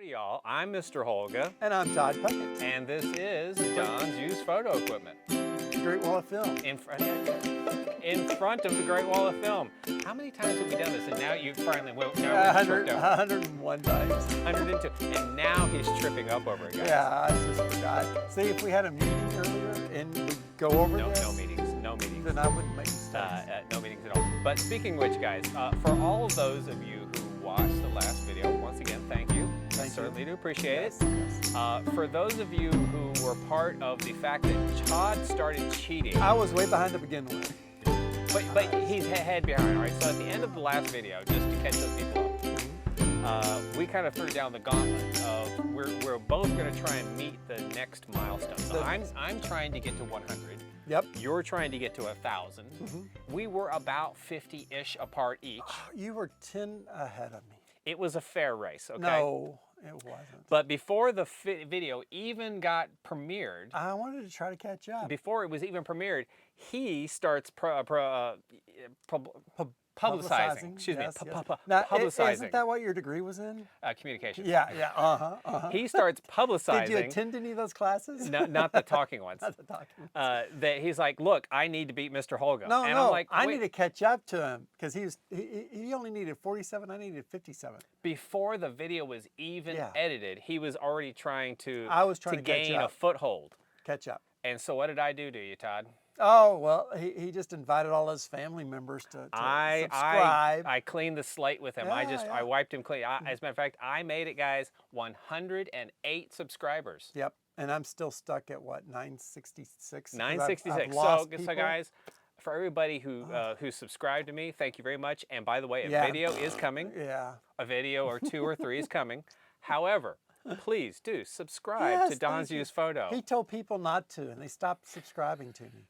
y'all, I'm Mr. Holga. And I'm Todd Puckett. And this is Don's used photo equipment. Great Wall of Film. In front of the Great Wall of Film. How many times have we done this? And now you finally went. 101 times. 102. And now he's tripping up over it, guys. Yeah, I just forgot. See, if we had a meeting earlier and we go over this. No meetings. No meetings. Then I wouldn't make mistakes. No meetings at all. But speaking of which, guys, for all of those of you who watched the last video, once again, thank you. Certainly do appreciate it. Yes. For those of you who were part of the fact that Todd started cheating. I was way behind to begin with. But he's head behind, all right? So at the end of the last video, just to catch those people up, we kind of threw down the gauntlet of we're both going to try and meet the next milestone. So I'm trying to get to 100. Yep. You're trying to get to 1,000. We were about 50-ish apart each. You were 10 ahead of me. It was a fair race, okay? No, it wasn't. But before the video even got premiered, I wanted to try to catch up. Before it was even premiered, he starts publicizing. Excuse me, Now, publicizing. Isn't that what your degree was in? Communications. Yeah. He starts publicizing. Did you attend any of those classes? No, not the talking ones. Not the talking ones. That he's like, look, I need to beat Mr. Holga. No, and no, I'm like, I need to catch up to him because he only needed 47. I needed 57. Before the video was even edited, he was already trying to gain a foothold. Catch up. And so what did I do to you, Todd? Oh, well, he just invited all his family members to subscribe. I cleaned the slate with him. Yeah, I wiped him clean. As a matter of fact, I made it, guys, 108 subscribers. Yep. And I'm still stuck at what, 966? 966. So guys, for everybody who subscribed to me, thank you very much. And by the way, a video is coming. Yeah. A video or 2 or 3 is coming. However, please do subscribe to Don's Used Photo. He told people not to, and they stopped subscribing to me.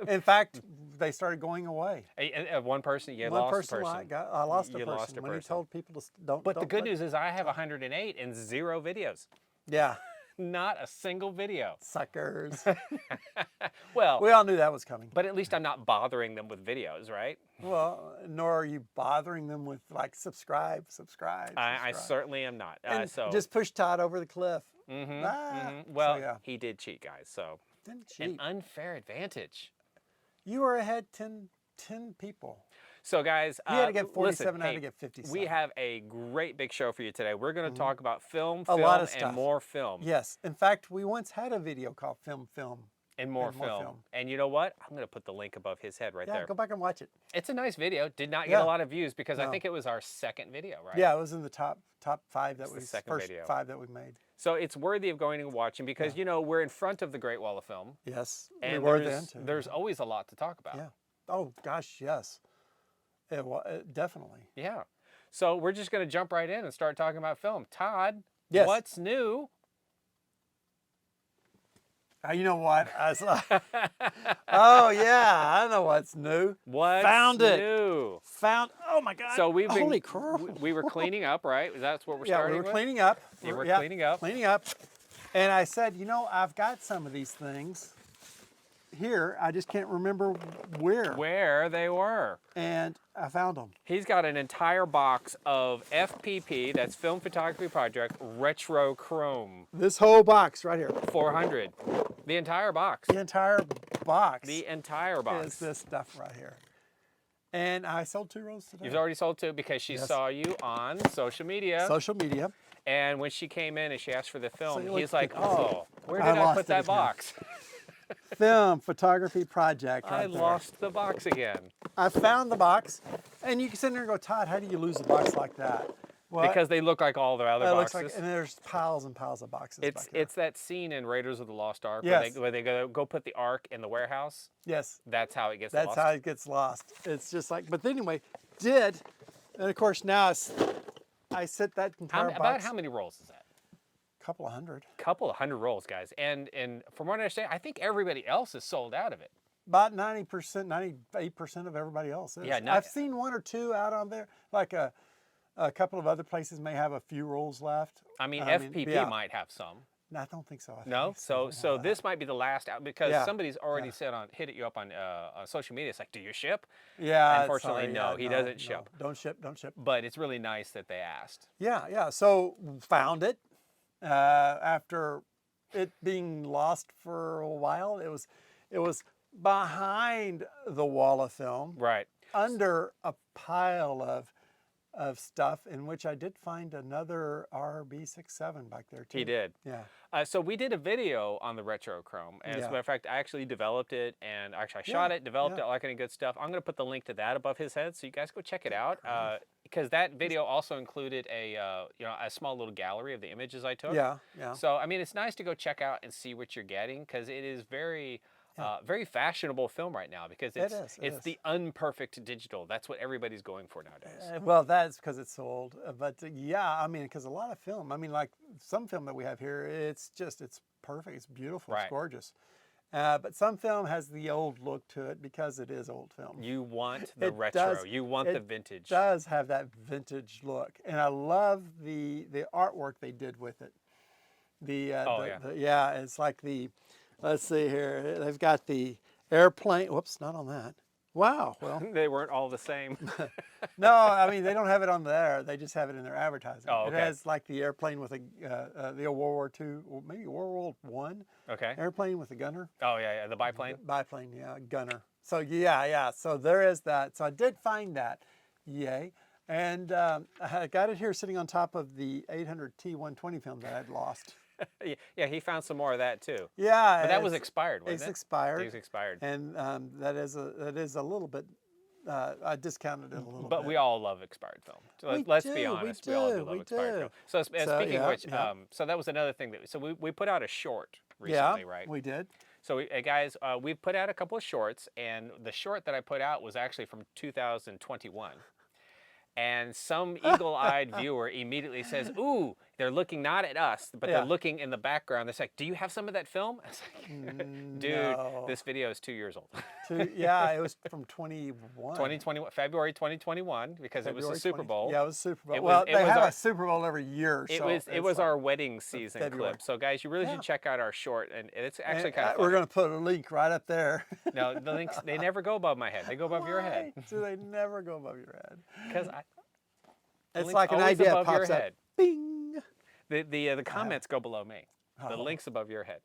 In fact, they started going away. One person, you One lost person, a person. I lost a person when he told people to don't. But the good news is I have 108 and 0 videos. Yeah. Not a single video. Suckers. Well, we all knew that was coming. But at least I'm not bothering them with videos, right? Well, nor are you bothering them with like subscribe. I certainly am not. So just push Todd over the cliff. Well, so, he did cheat, guys. So didn't cheat. An unfair advantage. You were ahead 10 people. So guys, he had to get 47, listen, I had to get 57. We have a great big show for you today. We're going to talk about film, a lot of stuff. And more film. Yes. In fact, we once had a video called Film. And more film. And you know what? I'm going to put the link above his head right there. Yeah, go back and watch it. It's a nice video. Did not get a lot of views because I think it was our second video, right? Yeah, it was in the top 5 that first 5 that we made. So it's worthy of going and watching because, you know, we're in front of the Great Wall of Film. Yes, and we were then too. There's always a lot to talk about. Yeah. Oh, gosh, yes. Definitely. Yeah. So we're just going to jump right in and start talking about film. Todd, what's new? You know what? Oh, yeah, I know what's new. What's Found it. New? Found, oh my God. So we've been, holy crap. We were cleaning up, right? That's what we're starting with? Yeah, we were cleaning up. You were cleaning up. Cleaning up. And I said, you know, I've got some of these things here. I just can't remember where they were. And I found them. He's got an entire box of FPP, that's Film Photography Project, Retro Chrome. This whole box right here. 400. The entire box. The entire box. The entire box. Is this stuff right here. And I sold 2 rolls today. You've already sold 2 because she saw you on social media. Social media. And when she came in and she asked for the film, he's like, oh, where did I put that box? Film Photography Project right there. I lost the box again. I found the box, and you can sit there and go, Todd, how do you lose a box like that? Well, because they look like all the other boxes. And there's piles and piles of boxes. It's that scene in Raiders of the Lost Ark where they go put the Ark in the warehouse. Yes. That's how it gets lost. That's how it gets lost. It's just like, but anyway, and of course now I set that entire box. About how many rolls is that? Couple of hundred. Couple of hundred rolls, guys. And from what I understand, I think everybody else is sold out of it. About 90%, 98% of everybody else is. Yeah, I've seen 1 or 2 out on there. Like a couple of other places may have a few rolls left. I mean, FPP might have some. No, I don't think so. No? So this might be the last out because somebody's already hit you up on social media. It's like, do you ship? Yeah. Unfortunately, no, he doesn't ship. Don't ship. But it's really nice that they asked. Yeah. So found it. After it being lost for a while, it was behind the wall of film, Right. under a pile of stuff, in which I did find another RB67 back there too. He did. Yeah. So we did a video on the Retrochrome. And as a Yeah. matter of fact, I actually developed it, and actually I shot Yeah, it, developed yeah. it, all that kind of good stuff. I'm going to put the link to that above his head, so you guys go check it out. Because that video also included a a small little gallery of the images I took. Yeah, yeah. So I mean, it's nice to go check out and see what you're getting, because it is very. Very fashionable film right now, because it's the unperfect digital. That's what everybody's going for nowadays. Well, that's because it's so old. But yeah, I mean, because a lot of film, I mean, like some film that we have here, it's perfect. It's beautiful. Right. It's gorgeous. But some film has the old look to it because it is old film. You want the It retro. does- You want the vintage. It does have that vintage look, and I love the artwork they did with it. Yeah, it's like the. Let's see here. They've got the airplane. Whoops, not on that. Wow. Well, They weren't all the same. no, I mean, they don't have it on there. They just have it in their advertising. Oh, okay. It has like the airplane with the old World War II, or maybe World War I. Okay. Airplane with a gunner. Oh yeah, the biplane. Biplane, yeah, gunner. So yeah. So there is that. So I did find that. Yay. And I got it here sitting on top of the 800T120 film that I'd lost. Yeah, he found some more of that too. Yeah, But that was expired, wasn't it? It's expired. It was expired. And that is a little bit. I discounted it a little bit. But we all love expired film. So let's be honest. We all do love expired film. So speaking of which, so that was another thing that we put out a short recently, right? We did. So guys, we've put out a couple of shorts, and the short that I put out was actually from 2021. And some eagle-eyed viewer immediately says, "Ooh, they're looking not at us, but they're looking in the background." They're like, "Do you have some of that film?" I was like, "Dude, No. this video is 2 years old." Yeah, it was from 21. 2021, February 2021, because it was the Super Bowl. Yeah, it was Super Bowl. It Well, was- it they was have our- a Super Bowl every year. It so was it's our like- wedding season February. clip. So guys, you really should check out our short, and it's actually kind of We're fun. going to put a link right up there. No, the links, they never go above my head. They go above your head. Why do they never go above your head? Because It's like an idea pops up. Bing. The comments go below me. The links above your head.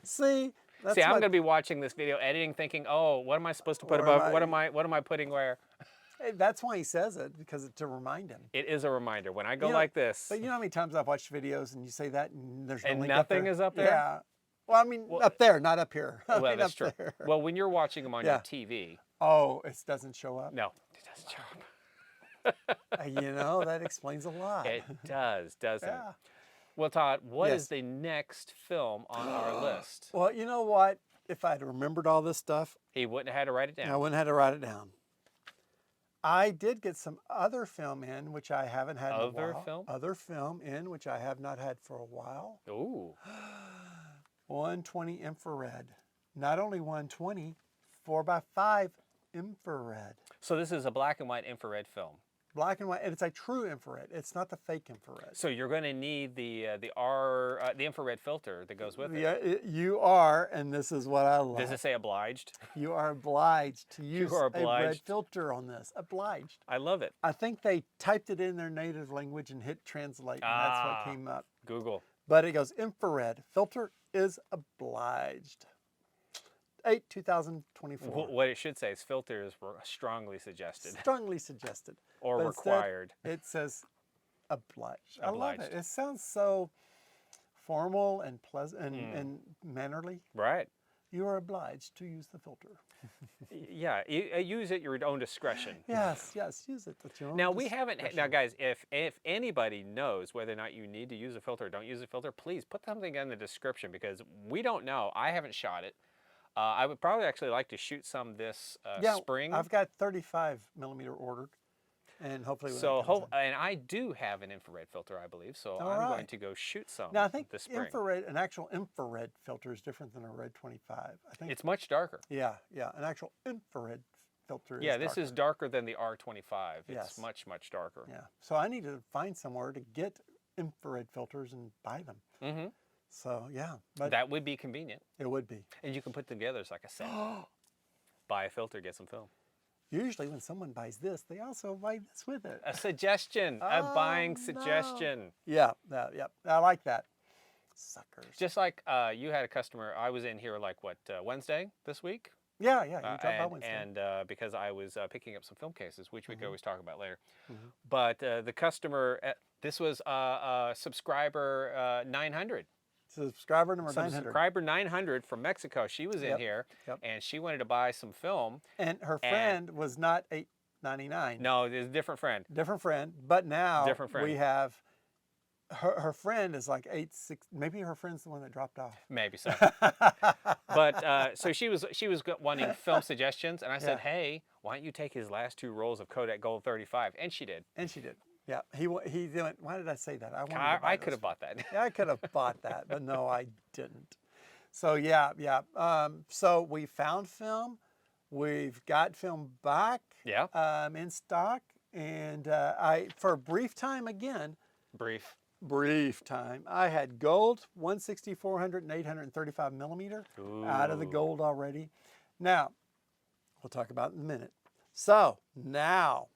See, that's See, I'm what- going to be watching this video, editing, thinking, "Oh, what am I supposed to put Where am above? I- What am I putting where?" Hey, that's why he says it, because it's to remind him. It is a reminder. When I go You know, like this, But you know how many times I've watched videos and you say that and there's no And link nothing up there? is up there? Yeah. Well, I mean, up there, not up here. I well, mean, that's up true. there. Well, when you're watching them on your Yeah. TV, Oh, it doesn't show up. no, it doesn't show up. You know, that explains a lot. It does, doesn't it? Yeah. Well, Todd, what is Yes. the next film on our list? Well, you know what? If I'd remembered all this stuff, He wouldn't have had to write it down. I wouldn't have had to write it down. I did get some other film in, which I haven't had in a Other while. film? Other film in, which I have not had for a while. Ooh. 120 infrared. Not only 120, 4x5 infrared. So this is a black and white infrared film. Black and white, and it's a true infrared. It's not the fake infrared. So you're going to need the infrared filter that goes with it. Yeah, you are, and this is what I love. Does it say obliged? You are obliged to use are a red obliged. filter on this. Obliged. I love it. I think they typed it in their native language and hit translate, and that's Ah. what came up. Google. But it goes infrared. Filter is obliged. 8/2024. What it should say is filters were strongly suggested Strongly suggested. or But instead, required. It says obliged. I love Obliged. it. It sounds so formal and pleasant and mannerly. Right. You are obliged to use the filter. Yeah. Use at your own discretion. Yes, use it at your own Now we haven't. Now, discretion. guys, if anybody knows whether or not you need to use a filter or don't use a filter, please put something in the description, because we don't know. I haven't shot it. I would probably actually like to shoot some this spring. I've got 35mm ordered, and hopefully when So it comes in. and I do have an infrared filter, I believe. So All I'm going right. to go shoot some Now I think this spring. an actual infrared filter is different than a red 25. I think It's much darker. yeah, an actual infrared filter. Yeah, is this is darker than the R25. It's Yes. much darker. Yeah, so I need to find somewhere to get infrared filters and buy them. Mm-hmm. So yeah, but That would be convenient, it would be. and you can put them together as like a set. Buy a filter, get some film. usually when someone buys this, they also buy this with it. A suggestion, a buying suggestion. Yeah, yeah, I like that. Suckers. Just like you had a customer, I was in here like what, Wednesday this week? Yeah, you dropped by Wednesday. And because I was picking up some film cases, which we could always talk about later. But the customer, this was subscriber 900. Subscriber number 900. Subscriber 900 from Mexico. She was in here, and she wanted to buy some film. And her friend was not $8.99. No, it's a different friend. Different friend. But now Different friend. we have her friend is like 8.6. Maybe her friend's the one that dropped off. Maybe so. But so she was wanting film suggestions, and I said, hey, why don't you take his last 2 rolls of Kodak Gold 35? And she did. And she did. Yeah, he went. Why did I say that? I could have bought that. Yeah, I could have bought that, but no, I didn't. So yeah. So we found film. We've got film back. Yeah. In stock, and for a brief time again. Brief time. I had gold, 160, 400, and 835 millimeter out of the gold already. Now, we'll talk about it in a minute. So now,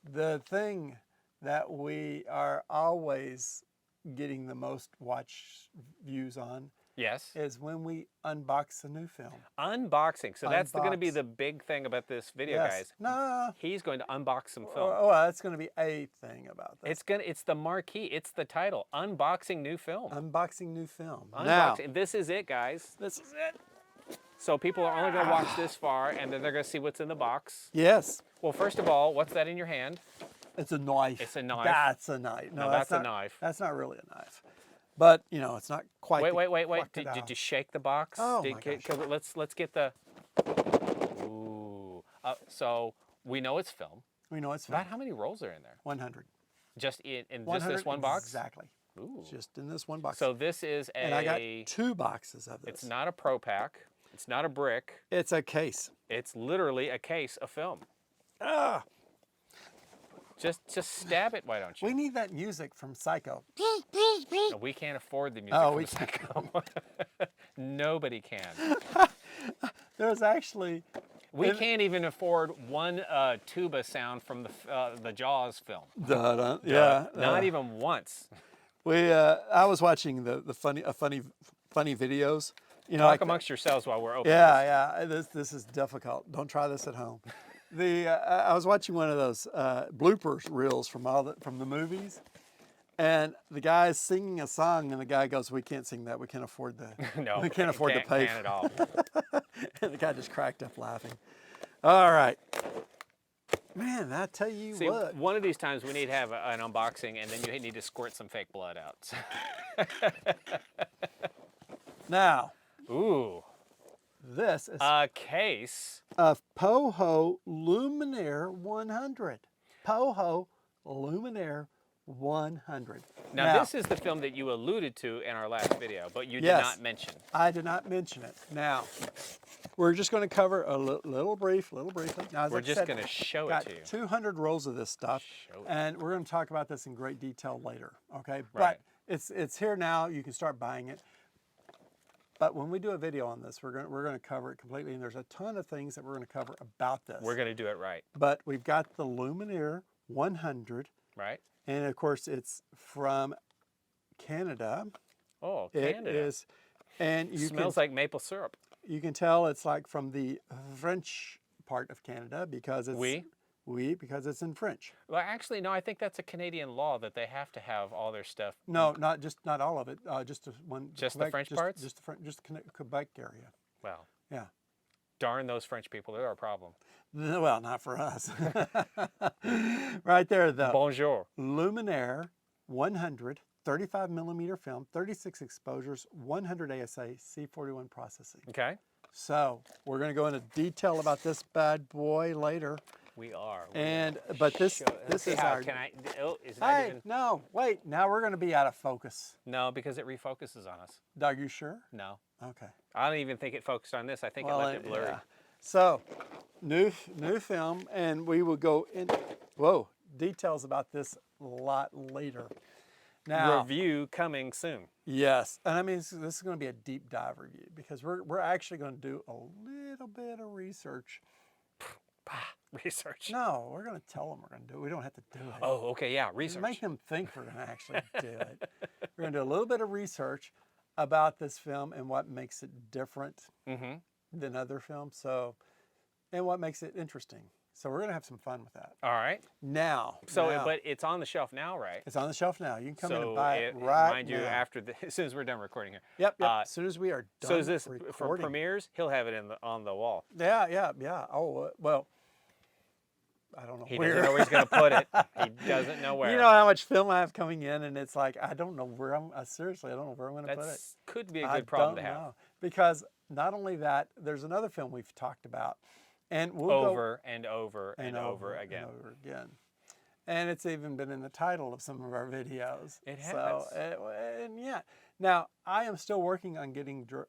the thing that we are always getting the most watch views on is when we unbox a new film. Unboxing. So that's going to be the big thing about this video, guys. No. He's going to unbox some film. Oh, that's going to be a thing about this. It's the marquee. It's the title. Unboxing new film. Unboxing new film. Now, this is it, guys. This is it. So people are only going to watch this far, and then they're going to see what's in the box. Yes. Well, first of all, what's that in your hand? It's a knife. It's a knife. That's a knife. No, that's a knife. That's not really a knife. But, you know, it's not quite. Wait. Did you shake the box? Oh, my gosh. Let's get the. Ooh. So we know it's film. We know it's film. About how many rolls are in there? 100. Just in just this one box? Exactly. Ooh. Just in this one box. So this is a. And I got 2 boxes of this. It's not a Pro Pack. It's not a brick. It's a case. It's literally a case of film. Ah. Just stab it, why don't you? We need that music from Psycho. No, we can't afford the music from Psycho. Nobody can. There's actually... We can't even afford one tuba sound from the Jaws film. Yeah. Not even once. I was watching the funny videos. You know, Talk amongst yourselves while we're open. Yeah. This is difficult. Don't try this at home. I was watching one of those bloopers reels from the movies, and the guy's singing a song, and the guy goes, "We can't sing that. We can't afford the. No, we can't afford to pay." Can't at all. And the guy just cracked up laughing. All right, man. I tell you what. One of these times we need to have an unboxing, and then you need to squirt some fake blood out. Now. Ooh. This is a case of Popho Luminaire 100. Popho Luminaire 100. Now, this is the film that you alluded to in our last video, but you did not mention. I did not mention it. Now, we're just going to cover a little briefly. Now, we're just going to show it to you. 200 rolls of this stuff, and we're going to talk about this in great detail later. Okay, right. But it's here now. You can start buying it. But when we do a video on this, we're going to cover it completely, and there's a ton of things that we're going to cover about this. We're going to do it right. But we've got the Luminaire 100. Right. And of course, it's from Canada. Oh, Canada. It is, and you smells like maple syrup. You can tell it's like from the French part of Canada because it's because it's in French. Well, actually, no. I think that's a Canadian law that they have to have all their stuff. No, not all of it. Just one. Just Quebec, the French parts. Just the Quebec area. Well. Yeah. Darn those French people! They're a problem. Well, not for us. Right there, though. Bonjour. Luminaire 100, 35 millimeter film, 36 exposures, 100 ASA, C41 processing. Okay. So we're going to go into detail about this bad boy later. We are. But this is our. Can I? Oh, is that even? No, wait. Now we're going to be out of focus. No, because it refocuses on us. Doug, you sure? No. Okay. I don't even think it focused on this. I think it left it blurry. Yeah. So, new film, and we will go in. Details about this a lot later. Now, review coming soon. Yes, and I mean this is going to be a deep dive review because we're actually going to do a little bit of research Research. No, we're going to tell them we're going to do it. We don't have to do it. Oh, okay, yeah, research. Make them think we're going to actually do it. We're going to do a little bit of research about this film and what makes it different than other films. So, and what makes it interesting. So we're going to have some fun with that. All right. Now. But it's on the shelf now, right? It's on the shelf now. You can come in and So buy it right mind you, now. after as soon as we're done recording here. Yep. As soon as we are done So is this recording. for premieres? He'll have it on the wall. Yeah. Oh, well, I don't know He where. doesn't know where he's going to put it. He doesn't know where. You know how much film I have coming in, and it's like, I don't know where seriously, I don't know where I'm going to put it. That could be a good problem to have. Know. Because not only that, there's another film we've talked about. And we'll over and over again. And over again. And it's even been in the title of some of our videos. It has. So, and yeah. Now, I am still working on getting to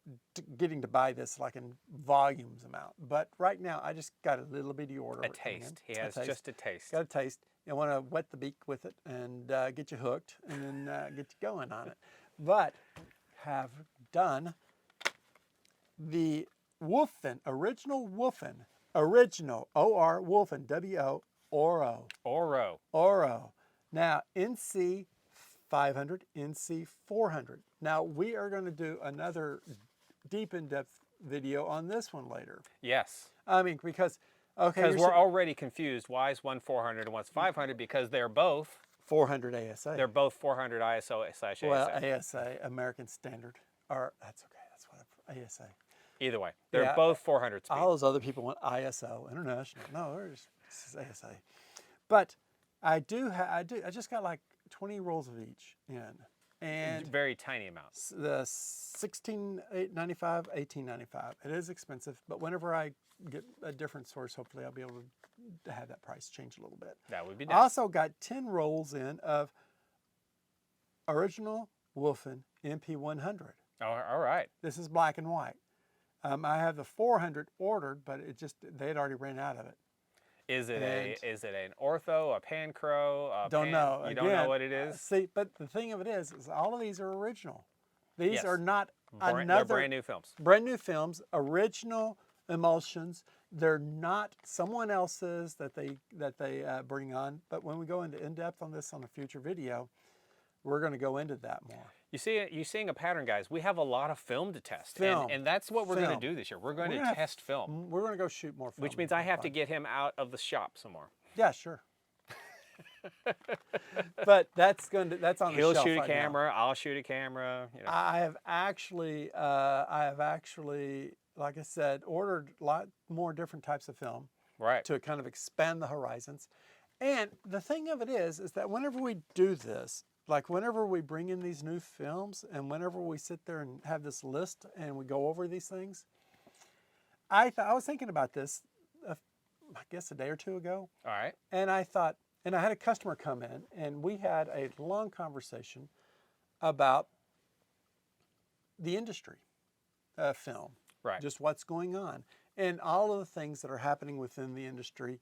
buy this like in volumes amount. But right now, I just got a little bitty order. A taste. He has just a taste. Got a taste. I want to wet the beak with it and get you hooked and then get you going on it. But have done the Wolfen, original Wolfen, Wolfen, W-O, ORWO. ORWO. Now, NC500, NC400. Now, we are going to do another deep in-depth video on this one later. Yes. I mean, because, okay. Because we're already confused. Why is one 400 and one's 500? Because they're both 400 ASA. They're both 400 ISO/ASA. Well, ASA, American Standard. Or, that's okay. That's what ASA. Either way, they're both 400 speed. All those other people want ISO, international. No, this is ASA. But I just got like 20 rolls of each in. And very tiny amounts. The $16.95, $18.95. It is expensive, but whenever I get a different source, hopefully I'll be able to have that price change a little bit. That would be nice. I also got 10 rolls in of original Wolfen MP100. All right. This is black and white. I have the 400 ordered, but they had already ran out of it. Is it an ortho, a Pancro? Don't know. You don't know what it is? See, but the thing of it is all of these are original. These are not They're brand new films. Brand new films, original emulsions. They're not someone else's that they bring on. But when we go into in-depth on this on a future video, we're going to go into that more. You're seeing a pattern, guys. We have a lot of film to test, and that's what we're going to do this year. We're going to test film. We're going to go shoot more film. Which means I have to get him out of the shop some more. Yeah, sure. But that's on the shelf. He'll shoot a camera. I'll shoot a camera. You know. I have actually, like I said, ordered a lot more different types of film. Right. To kind of expand the horizons. And the thing of it is that whenever we do this, like whenever we bring in these new films and whenever we sit there and have this list and we go over these things, I was thinking about this, I guess a day or two ago. All right. And I thought, and I had a customer come in and we had a long conversation about the industry of film. Right. Just what's going on and all of the things that are happening within the industry.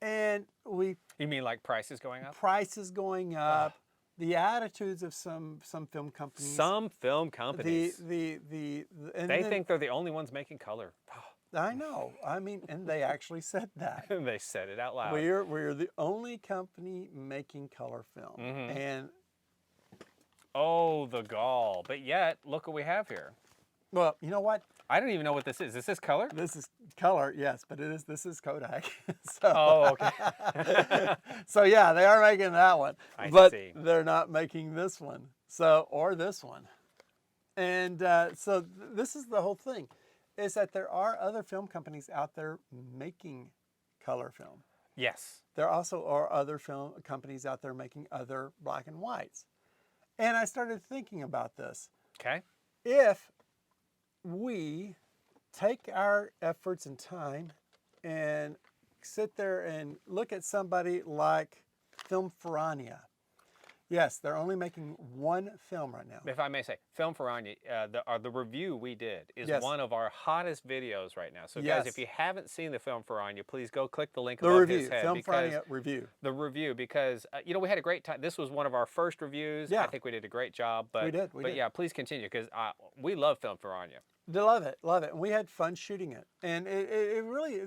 And You mean like prices going up? Prices going up. The attitudes of some film companies. Some film companies. They think they're the only ones making color. I know. I mean, and they actually said that. They said it out loud. We're the only company making color film. And oh, the gall. But yet, look what we have here. Well, you know what? I don't even know what this is. Is this color? This is color, yes, but this is Kodak. Okay. So yeah, they are making that one. I see. They're not making this one. Or this one. And so this is the whole thing, is that there are other film companies out there making color film. Yes. There also are other film companies out there making other black and whites. And I started thinking about this. Okay. If we take our efforts and time and sit there and look at somebody like Film Ferrania. Yes, they're only making one film right now. If I may say, Film Ferrania, the review we did is one of our hottest videos right now. So guys, if you haven't seen the Film Ferrania, please go click the link above his head. Film Ferrania review. The review, because we had a great time. This was one of our first reviews. Yeah. I think we did a great job. But we did. But yeah, please continue, because we love Film Ferrania. They love it, love it. And we had fun shooting it. And it really,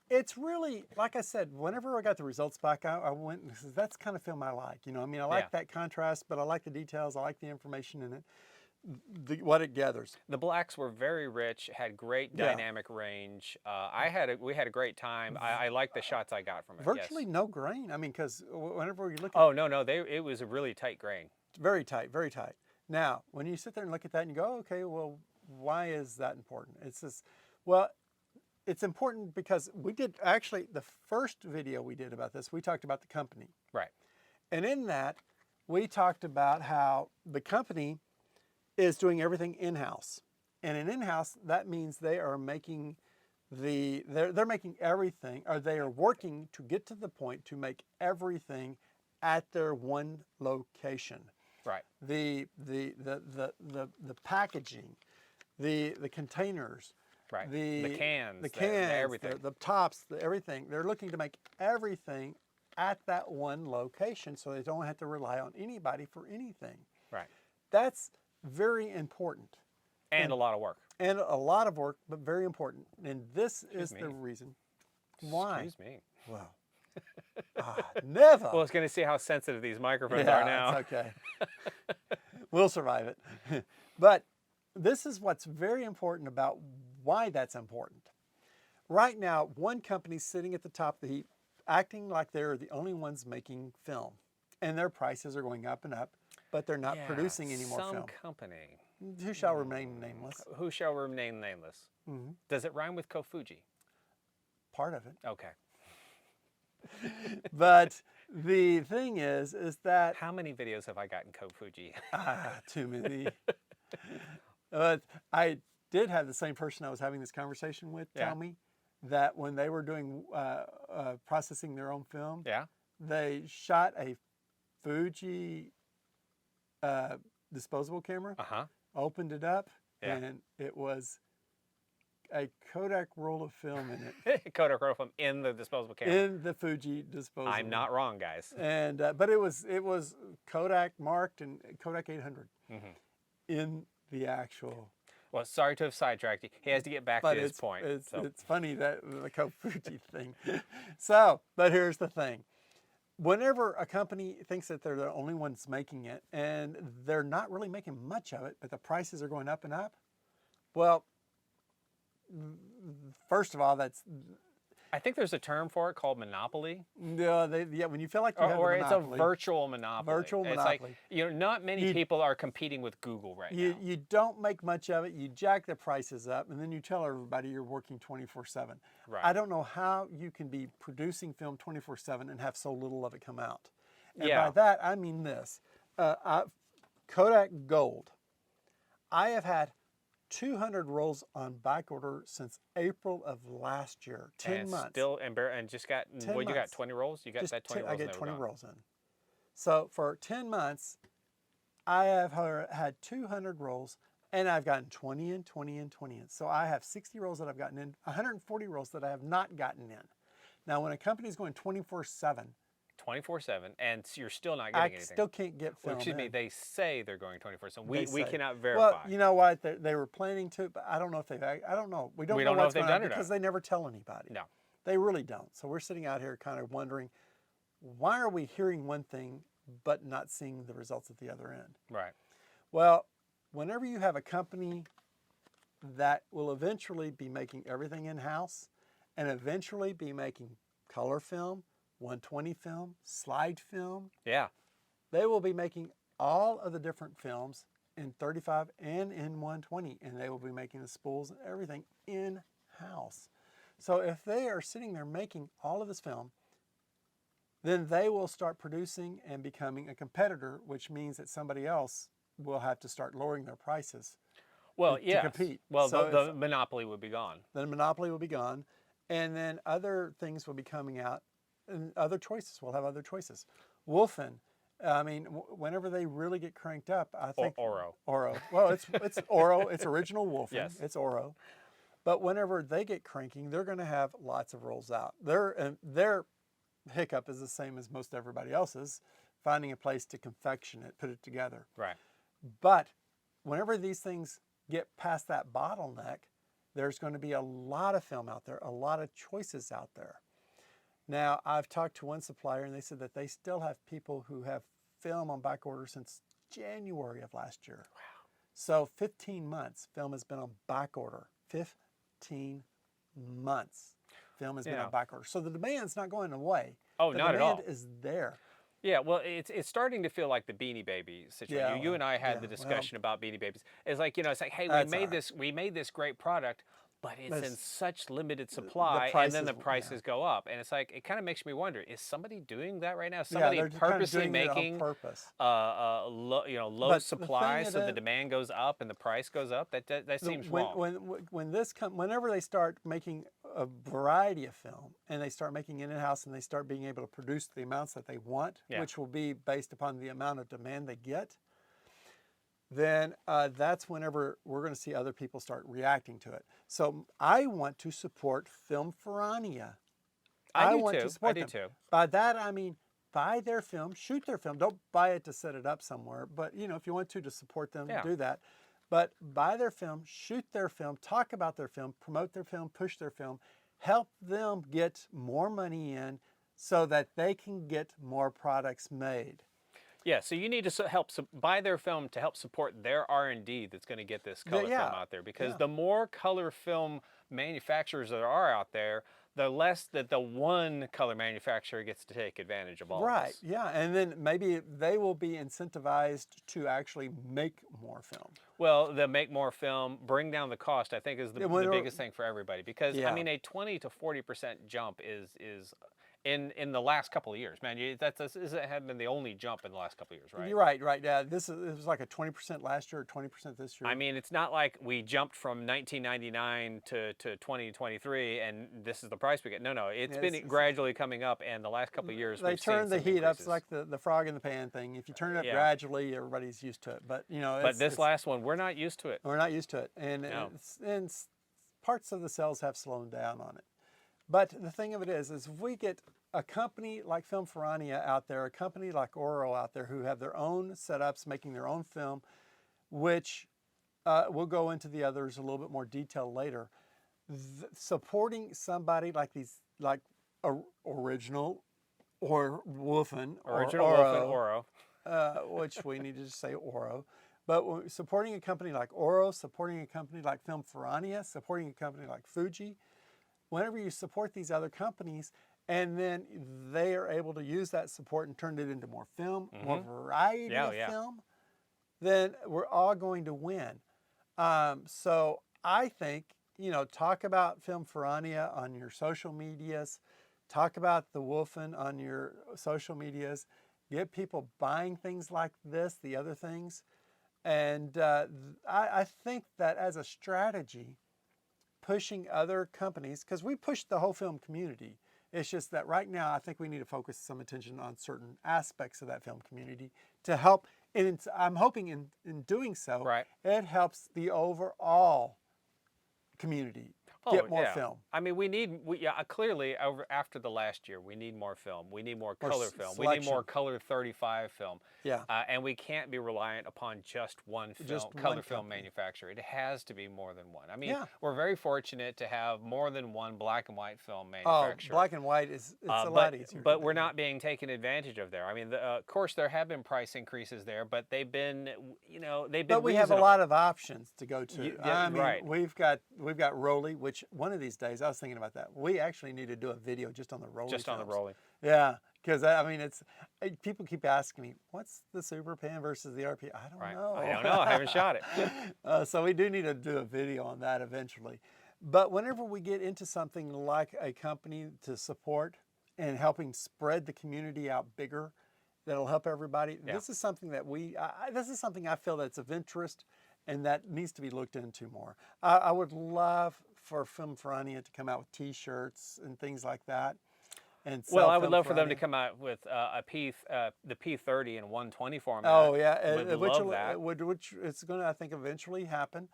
It's really, like I said, whenever I got the results back, I went and said, that's the kind of film I like. You know, I mean, I like that contrast, but I like the details. I like the information in it, what it gathers. The blacks were very rich, had great dynamic range. We had a great time. I like the shots I got from it. Virtually no grain. I mean, because whenever you look at it was a really tight grain. Very tight, very tight. Now, when you sit there and look at that and you go, okay, well, why is that important? It's just, well, it's important because we did, actually, the first video we did about this, we talked about the company. Right. And in that, we talked about how the company is doing everything in-house. And in in-house, that means they are making they're making everything, or they are working to get to the point to make everything at their one location. Right. The packaging, the containers, right. the cans, everything, the tops, everything. They're looking to make everything at that one location, so they don't have to rely on anybody for anything. Right. That's very important. And a lot of work. And a lot of work, but very important. And this is the reason why. Excuse me. Well, never. Well, I was going to see how sensitive these microphones are now. It's okay. We'll survive it. But this is what's very important about why that's important. Right now, one company's sitting at the top of the heap, acting like they're the only ones making film. And their prices are going up and up, but they're not producing any more film. Some company. Who shall remain nameless. Who shall remain nameless. Mm-hmm. Does it rhyme with Kofuji? Part of it. Okay. But the thing is that... How many videos have I gotten Kofuji? Too many. But I did have the same person I was having this conversation with tell me that when they were doing processing their own film, they shot a Fuji disposable camera, opened it up, and it was a Kodak roll of film in it. Kodak roll of film in the disposable camera. In the Fuji disposable. I'm not wrong, guys. And but it was Kodak marked and Kodak 800 in the actual. Well, sorry to have sidetracked you. He has to get back to his point. It's funny that the Kofuji thing. So, but here's the thing. Whenever a company thinks that they're the only ones making it, and they're not really making much of it, but the prices are going up and up, well, first of all, I think there's a term for it called monopoly. Yeah, when you feel like you have or a monopoly. It's a virtual monopoly. Virtual it's monopoly. Like, not many people are competing with Google right now. You don't make much of it. You jack the prices up, and then you tell everybody you're working 24/7. Right. I don't know how you can be producing film 24/7 and have so little of it come out. And by that, I mean this. Kodak Gold. I have had 200 rolls on back order since April of last year. 10 months. Still, and just got, what, you got 20 rolls? You got just that 20 rolls? I get 20 rolls in. So for 10 months, I have had 200 rolls, and I've gotten 20 in, 20 in, 20 in. So I have 60 rolls that I've gotten in, 140 rolls that I have not gotten in. Now, when a company is going 24/7, 24/7, and you're still not getting anything. I still can't get film. Well, excuse me, they say they're going 24/7. We cannot verify. Well, you know what? They were planning to, but I don't know if they've. I don't know. We don't know what's going on because they never tell anybody. No, they really don't. So we're sitting out here kind of wondering, why are we hearing one thing but not seeing the results at the other end? Right. Well, whenever you have a company that will eventually be making everything in-house and eventually be making color film, 120 film, slide film. Yeah. They will be making all of the different films in 35 and in 120, and they will be making the spools and everything in-house. So if they are sitting there making all of this film, then they will start producing and becoming a competitor, which means that somebody else will have to start lowering their prices to compete. Well, so the monopoly would be gone. The monopoly will be gone, and then other things will be coming out. And other choices. We'll have other choices. Wolfen. I mean, whenever they really get cranked up, I think ORWO. ORWO. Well, it's ORWO. It's original Wolfen. Yes. It's ORWO. But whenever they get cranking, they're going to have lots of rolls out. Their hiccup is the same as most everybody else's, finding a place to confection it, put it together. Right. But whenever these things get past that bottleneck, There's going to be a lot of film out there, a lot of choices out there. Now, I've talked to one supplier and they said that they still have people who have film on back order since January of last year. Wow. So 15 months film has been on back order. 15 months film has been on back order. So the demand's not going away. Oh, not at all. The demand is there. Yeah, well, it's starting to feel like the Beanie Babies situation. Yeah, you and I had the discussion about Beanie Babies. It's like, it's like, hey, we made this great product, but it's in such limited supply, and then the prices go up. And it's like, it kind of makes me wonder, is somebody doing that right now? Is somebody purposely making low supply so the demand goes up and the price goes up? That seems wrong. Whenever they start making a variety of film and they start making it in-house and they start being able to produce the amounts that they want, which will be based upon the amount of demand they get, then that's whenever we're going to see other people start reacting to it. So I want to support Film Ferrania. I do too. By that I mean buy their film, shoot their film. Don't buy it to set it up somewhere, but if you want to support them, do that. But buy their film, shoot their film, talk about their film, promote their film, push their film, help them get more money in so that they can get more products made. Yeah, so you need to help buy their film to help support their R&D that's going to get this color film out there. Because the more color film manufacturers there are out there, the less that the one color manufacturer gets to take advantage of all of this. Right, yeah, and then maybe they will be incentivized to actually make more film. Well, they'll make more film, bring down the cost, I think is the biggest thing for everybody. Because, I mean, a 20 to 40% jump is in the last couple of years, man. That hasn't been the only jump in the last couple of years, right? You're right, right. Yeah, it was like a 20% last year or 20% this year. I mean, it's not like we jumped from 1999 to 2023 and this is the price we get. No, it's been gradually coming up, and the last couple of years they turn the heat up. It's like the frog in the pan thing. If you turn it up gradually, everybody's used to it. But but this last one, we're not used to it. We're not used to it, and parts of the sales have slowed down on it. But the thing of it is if we get a company like Film Ferrania out there, a company like ORWO out there who have their own setups, making their own film, which we'll go into the others a little bit more detail later, supporting somebody like Original or Wolfen, ORWO, which we need to just say ORWO. But supporting a company like ORWO, supporting a company like Film Ferrania, supporting a company like Fuji, whenever you support these other companies and then they are able to use that support and turn it into more film, more variety of film, then we're all going to win. So I think, talk about Film Ferrania on your social medias, talk about the Wolfen on your social medias, get people buying things like this, the other things. And I think that as a strategy, pushing other companies, because we push the whole film community. It's just that right now I think we need to focus some attention on certain aspects of that film community to help. And I'm hoping in doing so, it helps the overall community get more film. I mean, clearly after the last year, we need more film. We need more color film. We need more color 35 film. Yeah. And we can't be reliant upon just one color film manufacturer. It has to be more than one. I mean, we're very fortunate to have more than one black and white film manufacturer. Oh, black and white it's a lot easier. But we're not being taken advantage of there. I mean, of course, there have been price increases there, but they've been, But we have a lot of options to go to. I mean, right. We've got Rolly, which one of these days, I was thinking about that. We actually need to do a video just on the Rolly. Just on the Rolly. Yeah, because I mean, people keep asking me, what's the Super Pan versus the RP? I don't know. I don't know. I haven't shot it. So we do need to do a video on that eventually. But whenever we get into something like a company to support and helping spread the community out bigger, that'll help everybody. Yeah. This is something that this is something I feel that's of interest and that needs to be looked into more. I would love for Film Ferrania to come out with T-shirts and things like that. And I would love for them to come out with the P30 and 120 format. Oh yeah, which it's going to, I think, eventually happen.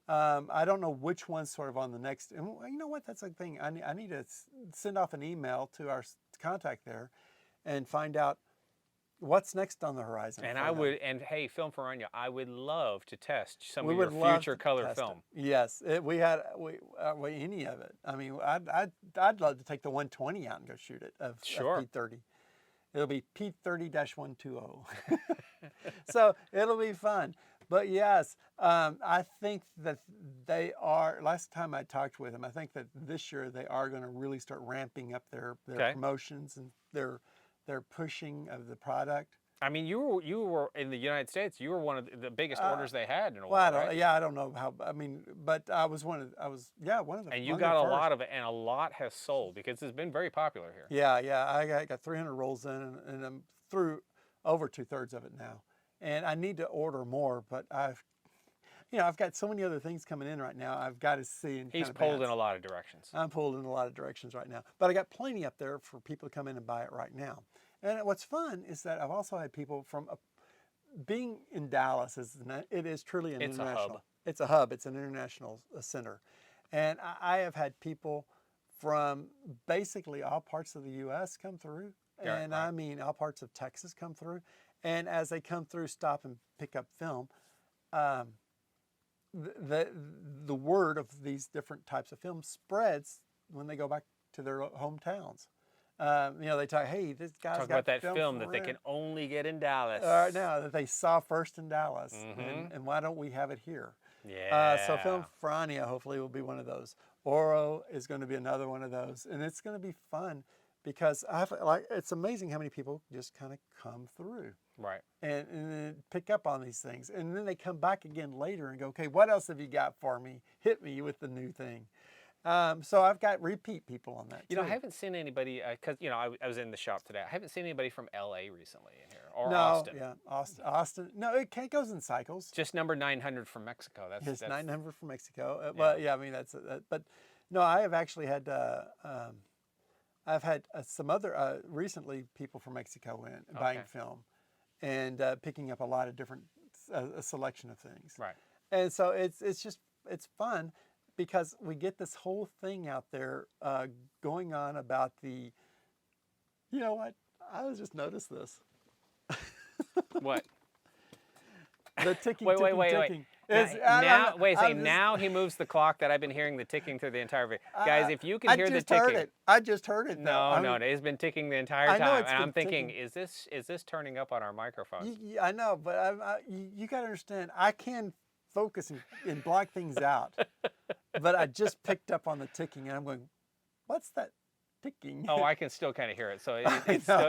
I don't know which one's sort of on the next. And you know what? That's the thing. I need to send off an email to our contact there, and find out what's next on the horizon? And for I them? would, and hey, Film Forania, I would love to test some We of your would love future to color test film. it. Yes, any of it. I mean, I'd love to take the 120 out and go shoot it of Sure. P30. It'll be P30-120. So it'll be fun. But yes, I think that they are, last time I talked with them, I think that this year they are going to really start ramping up their promotions and their pushing of the product. I mean, you were in the United States. You were one of the biggest orders they had in a Well, while, right? I don't know how. I mean, but I was one of the. And you got a lot of it, and a lot has sold because it's been very popular here. Yeah. I got 300 rolls in, and I'm through over 2/3 of it now. And I need to order more, but I've got so many other things coming in right now. I've got to see. And He's pulled in a lot of directions. I'm pulled in a lot of directions right now, but I got plenty up there for people to come in and buy it right now. And what's fun is that I've also had people from being in Dallas. It is truly an international. It's a hub. It's a hub. It's an international center, and I have had people from basically all parts of the U.S. come through, and I mean all parts of Texas come through. And as they come through, stop and pick up film. The word of these different types of films spreads when they go back to their hometowns. They talk, hey, this guy's talk got about that film that they can only get in Dallas. now that they saw first in Dallas, and why don't we have it here? Yeah. So Film Forania hopefully will be one of those. ORWO is going to be another one of those, and it's going to be fun because it's amazing how many people just kind of come through. Right. And then pick up on these things. And then they come back again later and go, okay, what else have you got for me? Hit me with the new thing. So I've got repeat people on that. You know, I haven't seen anybody, because, I was in the shop today. I haven't seen anybody from LA recently in here, or Austin. Yeah, Austin. No, it goes in cycles. Just number 900 from Mexico. That's 900 from Mexico. Well, yeah, I mean, but no, I have actually had, I've had some other, recently people from Mexico buying film and picking up a lot of different, a selection of things. Right. And so it's fun because we get this whole thing out there going on about you know what? I just noticed this. What? The ticking, wait. ticking. Now he moves the clock that I've been hearing the ticking through the entire video. Guys, if you can hear the ticking. I just heard it. No, it's been ticking the entire time. And I'm thinking, is this turning up on our microphones? I know, but you got to understand, I can focus and block things out. But I just picked up on the ticking, and I'm going, what's that ticking? Oh, I can still kind of hear it. So it's stuck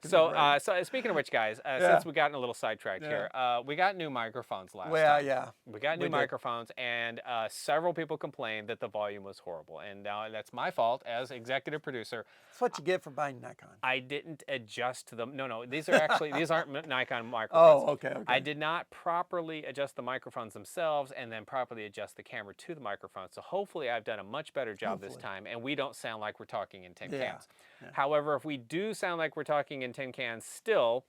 in the brain. So speaking of which, guys, since we gotten a little sidetracked here, we got new microphones last time. Yeah. We got new microphones, and several people complained that the volume was horrible. And now that's my fault as executive producer. That's what you get for buying Nikon. I didn't adjust them. No, these aren't Nikon microphones. Oh, okay. I did not properly adjust the microphones themselves and then properly adjust the camera to the microphone. So hopefully I've done a much better job this time, and we don't sound like we're talking in tin cans. Yeah. However, if we do sound like we're talking in tin cans still,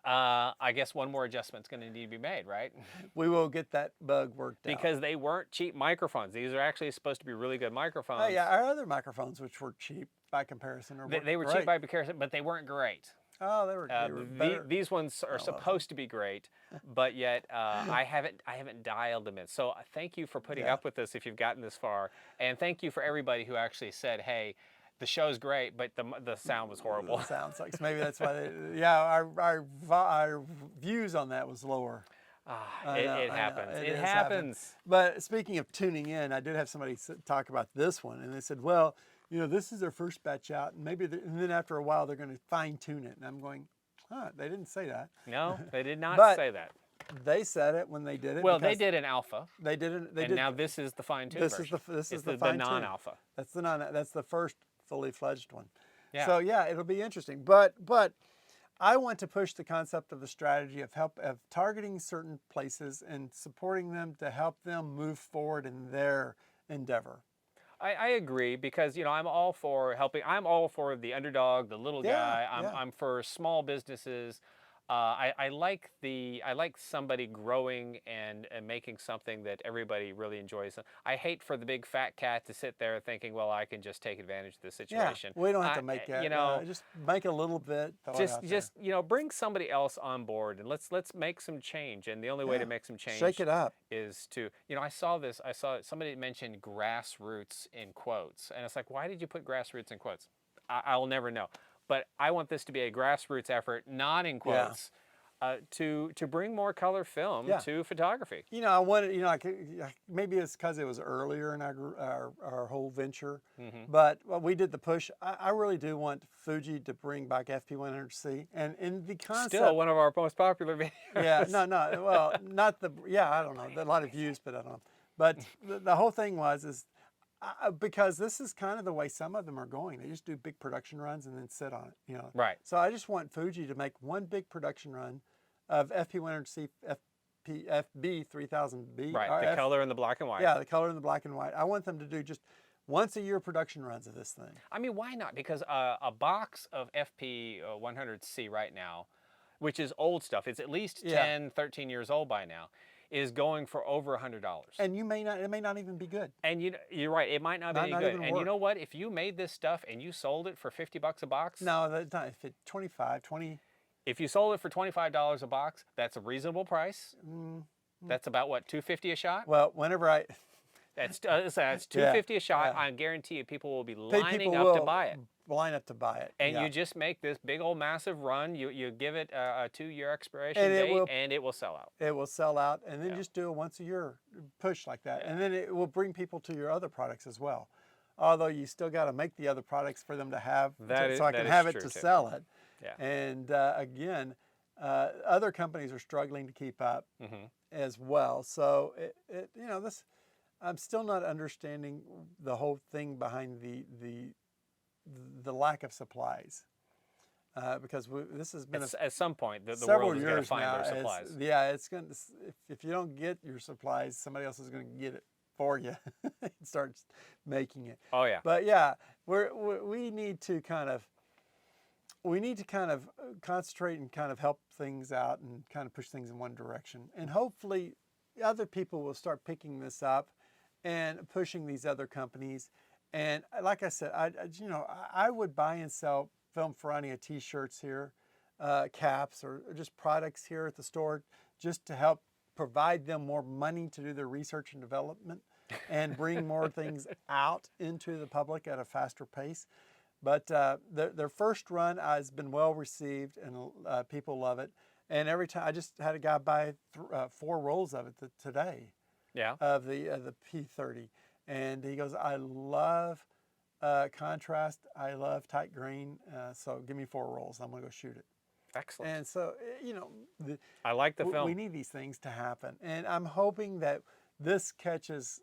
I guess one more adjustment's going to need to be made, right? We will get that bug worked out. Because they weren't cheap microphones. These are actually supposed to be really good microphones. Oh, yeah, our other microphones, which were cheap by comparison, they were cheap by comparison, but they weren't great. Oh, they were better. These ones are supposed to be great, but yet I haven't dialed them in. So thank you for putting up with this if you've gotten this far, and thank you for everybody who actually said, hey, the show's great, but the sound was horrible. The sound sucks. Maybe that's why. Our views on that was lower. It happens. It happens. But speaking of tuning in, I did have somebody talk about this one, and they said, well, this is their first batch out, and and then after a while they're going to fine tune it. And I'm going, they didn't say that. No, they did not say that. They said it when they did it. Well, they did an alpha. They didn't. Now this is the fine tune version. This is the non-alpha. That's the first fully fledged one. Yeah. So yeah, it'll be interesting. But I want to push the concept of the strategy of targeting certain places and supporting them to help them move forward in their endeavor. I agree, because I'm all for helping. I'm all for the underdog, the little guy. I'm for small businesses. I like somebody growing and making something that everybody really enjoys. I hate for the big fat cat to sit there thinking, well, I can just take advantage of the situation. Yeah, we don't have to make that. You know, just make a little bit. Just you know, bring somebody else on board and let's make some change. And the only way to make some change, shake it up, is to, you know, I saw somebody mentioned grassroots in quotes, and it's like, why did you put grassroots in quotes? I'll never know. But I want this to be a grassroots effort, not in quotes, to bring more color film to photography. You know, I wanted, you know, maybe it's because it was earlier in our whole venture, but we did the push. I really do want Fuji to bring back FP100C, and in the concept. Still one of our most popular videos. Yeah, no, well, not the, I don't know, a lot of views, but I don't know. But the whole thing is because this is kind of the way some of them are going. They just do big production runs and then sit on it, you know. Right. So I just want Fuji to make one big production run of FP100C, FB3000B. Right, the color and the black and white. Yeah, the color and the black and white. I want them to do just once a year production runs of this thing. I mean, why not? Because a box of FP100C right now, which is old stuff, it's at least 10, 13 years old by now, is going for over $100. And it may not even be good. And you're right, it might not be any good. And you know what? If you made this stuff and you sold it for $50 a box. No, that's not. If it's 20. If you sold it for $25 a box, that's a reasonable price. That's about what, $250 a shot? Well, whenever that's $250 a shot. I guarantee you, people will be lining up to buy it. Line up to buy it. And you just make this big old massive run. You give it a 2-year expiration date, and it will sell out. It will sell out, and then just do a once a year push like that, and then it will bring people to your other products as well. Although you still got to make the other products for them to have, so I can have it to sell it. Yeah. And again, other companies are struggling to keep up as well. So you know, this, I'm still not understanding the whole thing behind the lack of supplies, because this has been at some point the several world is going to years find now. their supplies. It's going to, if you don't get your supplies, somebody else is going to get it for you and start making it. Oh yeah. But yeah, we need to kind of concentrate and kind of help things out and kind of push things in one direction, and hopefully other people will start picking this up and pushing these other companies. And like I said, I would buy and sell Film Ferrania t-shirts here, caps, or just products here at the store, just to help provide them more money to do their research and development and bring more things out into the public at a faster pace. But their first run has been well received, and people love it. And every time, I just had a guy buy 4 rolls of it today. Yeah. Of the P30. And he goes, I love contrast. I love tight grain. So give me 4 rolls. I'm going to go shoot it. Excellent. And so, you know, I like the film. We need these things to happen. And I'm hoping that this catches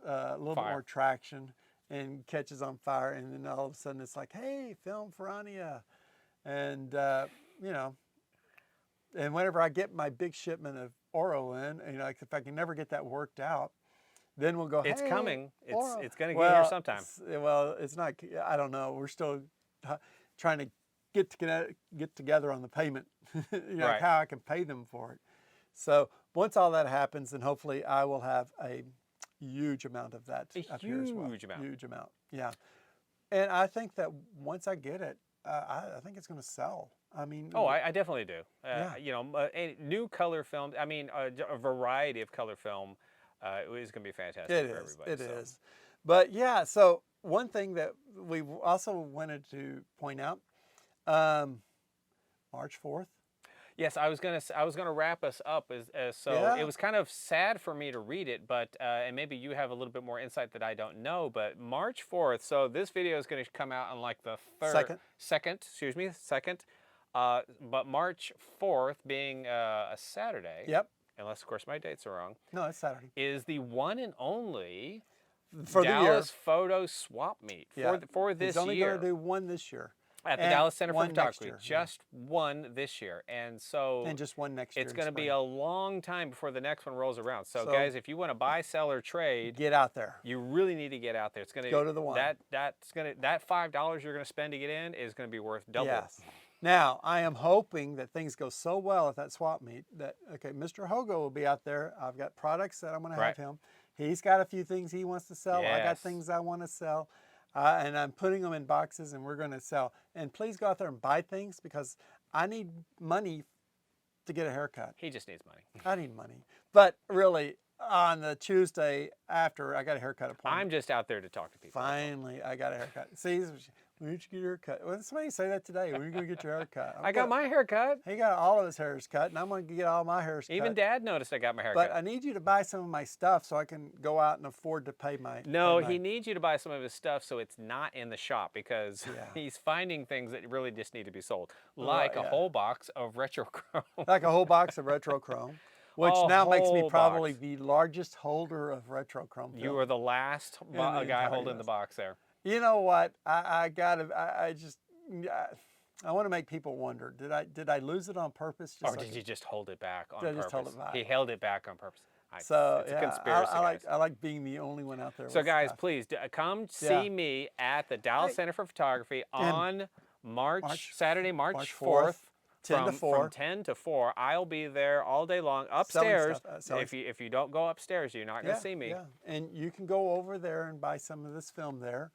a little bit more traction and catches on fire. And then all of a sudden it's like, hey, Film Ferrania. And, you know, and whenever I get my big shipment of ORWO in, you know, if I can never get that worked out, then we'll go, hey, it's coming. It's going to get here sometime. Well, it's not, I don't know. We're still trying to get together on the payment, you know, how I can pay them for it. So once all that happens, then hopefully I will have a huge amount of that up here as well. Huge amount. Yeah. And I think that once I get it, I think it's going to sell. I mean, I definitely do. You know, new color film. I mean, a variety of color film is going to be fantastic for everybody. It is. But yeah, so one thing that we also wanted to point out, March 4th. Yes, I was gonna wrap us up. It was kind of sad for me to read it, but and maybe you have a little bit more insight that I don't know. But March 4th. So this video is going to come out on like the second. But March 4th being a Saturday. Yep. Unless of course my dates are wrong. No, it's Saturday. Is the one and only for Dallas Photo Swap Meet for this year. He's only going to do one this year. At the Dallas Center for Photography, just one this year, and just one next year. It's going to be a long time before the next one rolls around. So guys, if you want to buy, sell, or trade, get out there. You really need to get out there. It's going to go to the one. That $5 you're going to spend to get in is going to be worth double. Yes. Now, I am hoping that things go so well at that swap meet that, okay, Mr. Holga will be out there. I've got products that I'm going to have him. He's got a few things he wants to sell. I got things I want to sell. And I'm putting them in boxes and we're going to sell. And please go out there and buy things because I need money to get a haircut. He just needs money. I need money. But really, on the Tuesday after, I got a haircut appointment. I'm just out there to talk to people. Finally, I got a haircut. See, when did you get your haircut? Well, somebody say that today. When are you going to get your haircut? I got my haircut. He got all of his hairs cut, and I'm going to get all my hairs cut. Even Dad noticed I got my haircut. But I need you to buy some of my stuff so I can go out and afford to pay my... No, he needs you to buy some of his stuff so it's not in the shop because he's finding things that really just need to be sold. Like a whole box of retro chrome. Like a whole box of retro chrome. Which now makes me probably the largest holder of retro chrome film. You are the last guy holding the box there. You know what? I want to make people wonder. Did I lose it on purpose? Or did you just hold it back on purpose? Just hold it back? He held it back on purpose. So it's a conspiracy, I like being the only one out there. So guys, please come see me at the Dallas Center for Photography on Saturday, March 4th. 10 to 4. From 10 to 4. I'll be there all day long upstairs. If you don't go upstairs, you're not going to see me. Yeah, and you can go over there and buy some of this film there.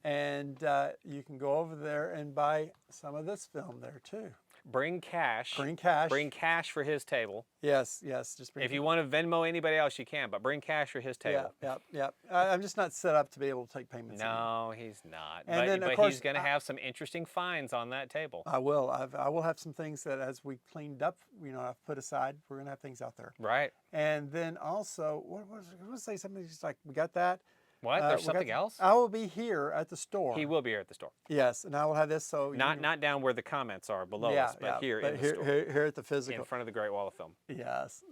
And you can go over there and buy some of this film there too. Bring cash. Bring cash. Bring cash for his table. Yes. Just bring. If you want to Venmo anybody else, you can, but bring cash for his table. Yeah. I'm just not set up to be able to take payments. No, he's not. And then, of course, he's going to have some interesting finds on that table. I will. I will have some things that, as we cleaned up, I've put aside. We're going to have things out there. Right. And then also, what was I going to say? Something just like we got that. What? There's something else? I will be here at the store. He will be here at the store. Yes, and I will have this. So not down where the comments are below us, but here in the store. Here at the physical. In front of the Great Wall of Film. Yes.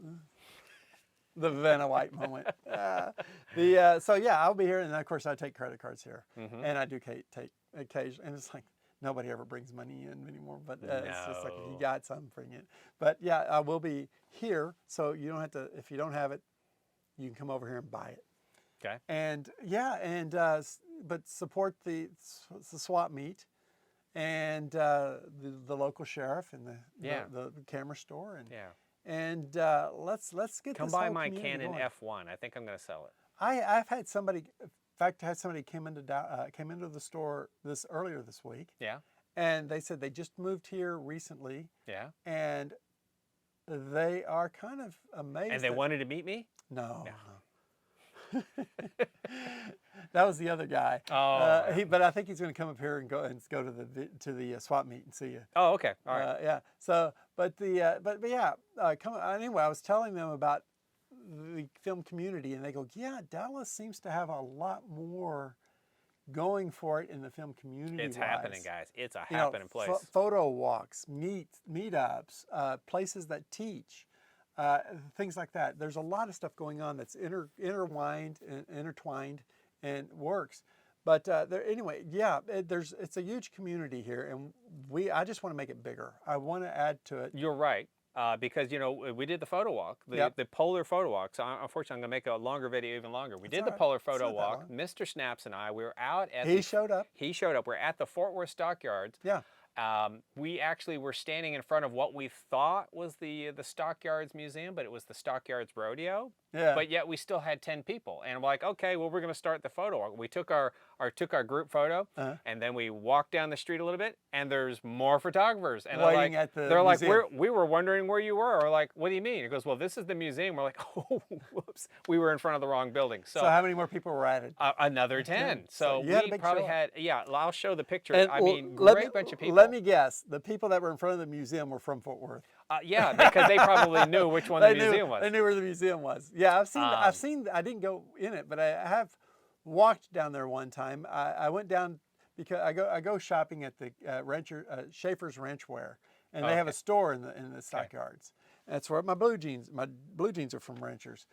The Vanna White moment. So yeah, I'll be here, and of course I take credit cards here, and I do take occasion, and it's like nobody ever brings money in anymore, but it's just like if you got some, bring it. But yeah, I will be here, so you don't have to. If you don't have it, you can come over here and buy it. Okay. And but support the swap meet, and the local sheriff and the camera store and let's get come this by whole my community Canon going. F1. I think I'm going to sell it. I've had somebody, in fact, came into the store earlier this week. Yeah. And they said they just moved here recently. Yeah. And they are kind of amazed. And they wanted to meet me? No. That was the other guy. Oh. But I think he's going to come up here and go to the swap meet and see you. Oh, okay. All right. Yeah. So, but anyway, I was telling them about the film community, and they go, "Yeah, Dallas seems to have a lot more going for it in the film community. It's happening, guys. It's a happening place. Photo walks, meetups, places that teach." Things like that. There's a lot of stuff going on that's intertwined and works. But anyway, it's a huge community here, and I just want to make it bigger. I want to add to it. You're right, because we did the photo walk, the polar photo walk. So unfortunately, I'm going to make a longer video, even longer. We did the polar photo walk. Mr. Snaps and I, we were out at. He showed up. We're at the Fort Worth Stockyards. Yeah. We actually were standing in front of what we thought was the Stockyards Museum, but it was the Stockyards Rodeo. Yeah. But yet we still had 10 people, and we're like, okay, well, we're going to start the photo walk. We took our group photo, and then we walked down the street a little bit, and there's more photographers, and waiting at the they're museum. like, we were wondering where you were. We're like, what do you mean? He goes, well, this is the museum. We're like, oh, whoops, we were in front of the wrong building. So how many more people were added? Another 10. So we probably had. Yeah, I'll show the picture. And, great bunch of people. Let me guess. The people that were in front of the museum were from Fort Worth. Yeah, because they probably knew which one the museum was. They knew where the museum was. Yeah, I've seen. I didn't go in it, but I have walked down there one time. I went down because I go shopping at the Schaefer's Ranchwear, and they have a store in the Stockyards. That's where my blue jeans are from Ranchers,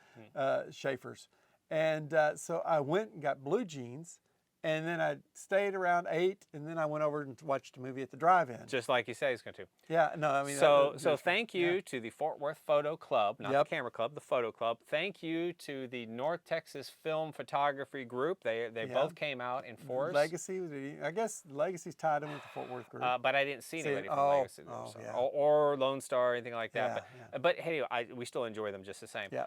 Schaefer's, and so I went and got blue jeans, and then I stayed around 8, and then I went over and watched a movie at the drive-in. Just like you say he's going to. Yeah, no, I mean. So thank you to the Fort Worth Photo Club, not the Camera Club, the Photo Club. Thank you to the North Texas Film Photography Group. They both came out in force. Legacy, I guess Legacy's tied in with the Fort Worth group. But I didn't see anybody from Legacy there, or Lone Star or anything like that. But hey, we still enjoy them just the same. Yeah.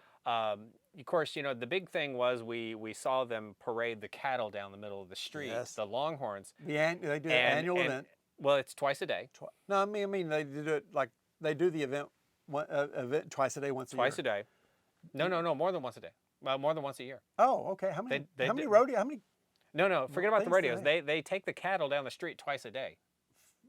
Of course, you know, the big thing was we saw them parade the cattle down the middle of the street, the Longhorns. They do an annual event. Well, it's twice a day. No, I mean they do it like they do the event twice a day, once a year. Twice a day. No, more than once a day. Well, more than once a year. Oh, okay. How many rodeo? How many? No, forget about the rodeos. They take the cattle down the street twice a day.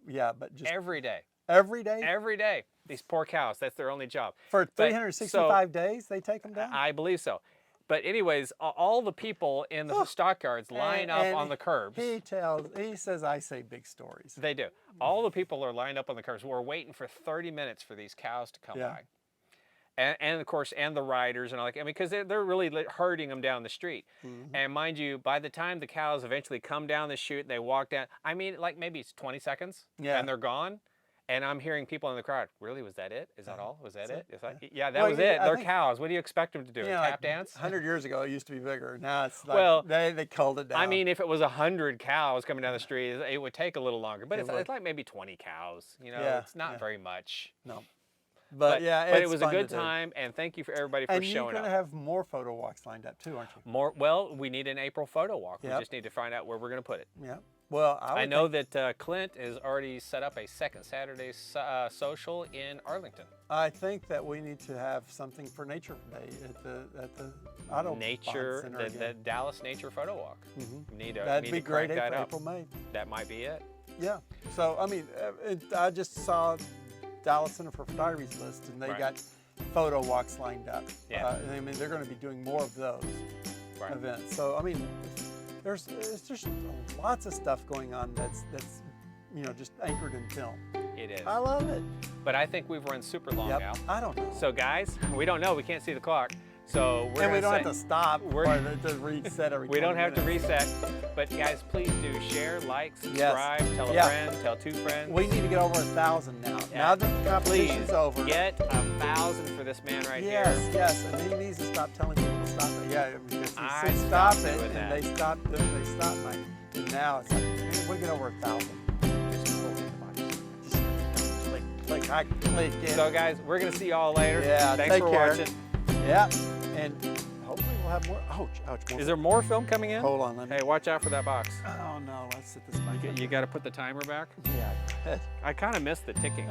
Yeah, but just every day. Every day? Every day. These poor cows, that's their only job. For 365 days they take them down? I believe so. But anyways, all the people in the stockyards line up on the curbs. He says I say big stories. They do. All the people are lined up on the curbs. We're waiting for 30 minutes for these cows to come by. And of course, and the riders and all that, because they're really herding them down the street. And mind you, by the time the cows eventually come down the chute, they walk down, I mean, like maybe it's 20 seconds and they're gone. And I'm hearing people in the crowd, really, was that it? Is that all? Was that it? Yeah, that was it. They're cows. What do you expect them to do? Tap dance? 100 years ago, it used to be bigger. Now it's like, they culled it down. I mean, if it was 100 cows coming down the street, it would take a little longer. But it's like maybe 20 cows. You know, it's not very much. No. But it was a good time, and thank you for everybody for showing up. And you're going to have more photo walks lined up too, aren't you? Well, we need an April photo walk. We just need to find out where we're going to put it. Yeah. Well, I know that Clint has already set up a second Saturday social in Arlington. I think that we need to have something for Nature Day at the Auto Nature, the Dallas Nature Photo Walk. That'd be great for April, May. That might be it. Yeah. So I mean, I just saw Dallas Center for Photography's list, and they got photo walks lined up. Yeah. I mean, they're going to be doing more of those events. So I mean, there's just lots of stuff going on that's just anchored in film. It is. I love it. But I think we've run super long now. I don't know. So guys, we don't know. We can't see the clock. So we're we don't have to stop to reset every We don't have to reset. But guys, please do share, like, subscribe, tell a friend, tell 2 friends. We need to get over 1,000 now. Now that the competition's over. Get 1,000 for this man right here. Yes, and he needs to stop telling people to stop it. Yeah, because he said stop it, and they stopped. And now it's like, man, we get over 1,000. Click. So guys, we're gonna see y'all later. Yeah, thanks for watching. Yeah, and hopefully we'll have more. Ouch. Is there more film coming in? Hold on. Hey, watch out for that box. Oh no, let's set this back. You got to put the timer back? Yeah. I kind of missed the ticking.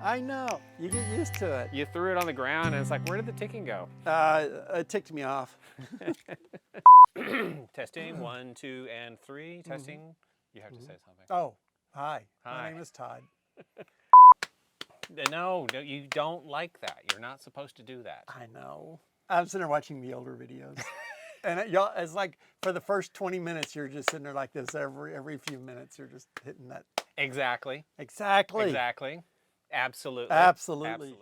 I know. You get used to it. You threw it on the ground and it's like, where did the ticking go? It ticked me off. Testing, 1, 2, and 3. Testing. You have to say something. Oh, hi. My name is Todd. No, you don't like that. You're not supposed to do that. I know. I'm sitting there watching the older videos. And it's like for the first 20 minutes, you're just sitting there like this. Every few minutes, you're just hitting that. Exactly. Absolutely. Absolutely.